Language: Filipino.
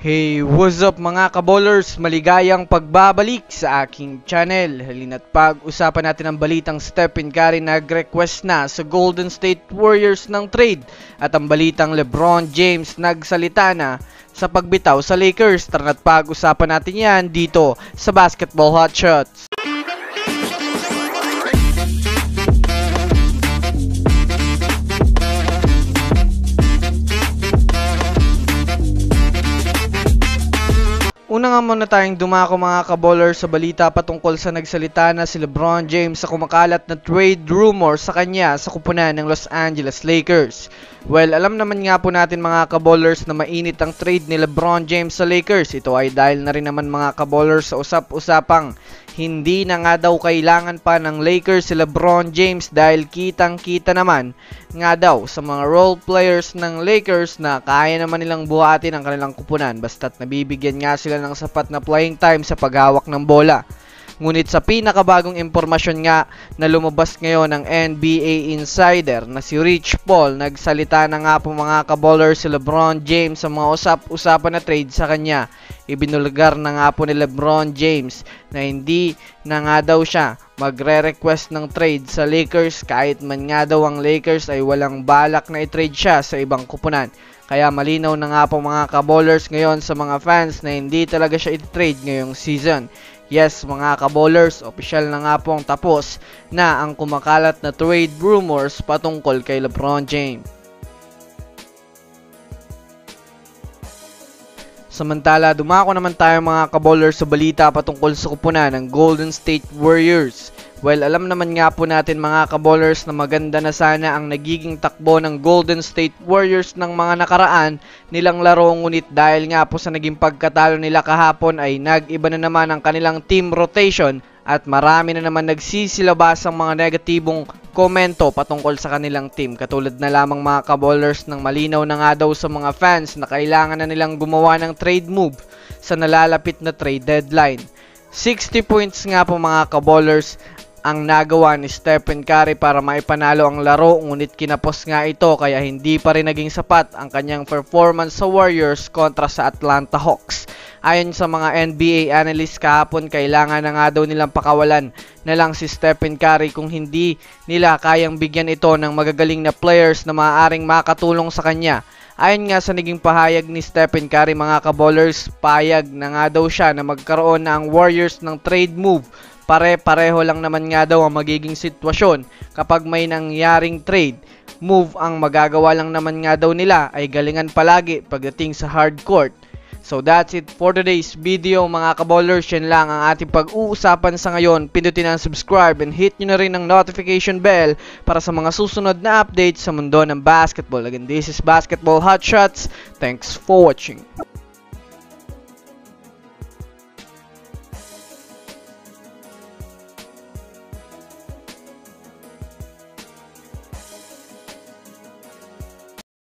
Hey, what's up mga kabowlers? Maligayang pagbabalik sa aking channel. Halina't pag-usapan natin ang balitang Stephen Curry nag-request na sa Golden State Warriors ng trade at ang balitang LeBron James nagsalita na sa pagbitaw sa Lakers. Tara na't pag-usapan natin yan dito sa Basketball Hotshots. Una nga muna tayong dumako mga kabowlers sa balita patungkol sa nagsalita na si LeBron James sa kumakalat na trade rumor sa kanya sa kupunan ng Los Angeles Lakers. Well, alam naman nga po natin mga kabowlers na mainit ang trade ni LeBron James sa Lakers. Ito ay dahil na rin naman mga kabowlers sa usap-usapang hindi na nga daw kailangan pa ng Lakers si LeBron James dahil kitang-kita naman nga daw sa mga role players ng Lakers na kaya naman nilang buhatin ang kanilang kupunan basta't nabibigyan nga sila ng sapat na playing time sa paghawak ng bola. Ngunit sa pinakabagong impormasyon nga na lumabas ngayon ng NBA insider na si Rich Paul, nagsalita na nga po mga kabowlers si LeBron James sa mga usap-usapan na trade sa kanya. Ibinulgar na nga po ni LeBron James na hindi na nga daw siya magre-request ng trade sa Lakers kahit man nga daw ang Lakers ay walang balak na i-trade siya sa ibang kupunan. Kaya malinaw na nga po mga kabowlers ngayon sa mga fans na hindi talaga siya i-trade ngayong season. Yes mga kabowlers, opisyal na nga pong tapos na ang kumakalat na trade rumors patungkol kay LeBron James. Samantala, dumako naman tayo mga kabowlers sa balita patungkol sa kupunan ng Golden State Warriors. Well, alam naman nga po natin mga kabowlers na maganda na sana ang nagiging takbo ng Golden State Warriors ng mga nakaraan nilang laro, ngunit dahil nga po sa naging pagkatalo nila kahapon ay nag-iba na naman ang kanilang team rotation at marami na naman nagsisilabas ang mga negatibong komento patungkol sa kanilang team. Katulad na lamang mga kabowlers ng malinaw na nga daw sa mga fans na kailangan na nilang gumawa ng trade move sa nalalapit na trade deadline. 60 points nga po mga kabowlers ang nagawa ni Stephen Curry para maipanalo ang laro, ngunit kinapos nga ito kaya hindi pa rin naging sapat ang kanyang performance sa Warriors kontra sa Atlanta Hawks. Ayon sa mga NBA analysts kahapon, kailangan na nga daw nilang pakawalan na lang si Stephen Curry kung hindi nila kayang bigyan ito ng magagaling na players na maaaring makatulong sa kanya. Ayon nga sa naging pahayag ni Stephen Curry mga kabowlers, payag na nga daw siya na magkaroon na ang Warriors ng trade move. Pare-pareho lang naman nga daw ang magiging sitwasyon kapag may nangyaring trade move. Ang magagawa lang naman nga daw nila ay galingan palagi pagdating sa hard court. So that's it for today's video mga kabowlers. Yan lang ang ating pag-uusapan sa ngayon. Pindutin ang subscribe and hit nyo na rin ang notification bell para sa mga susunod na updates sa mundo ng basketball. Again, this is Basketball Hotshots. Thanks for watching.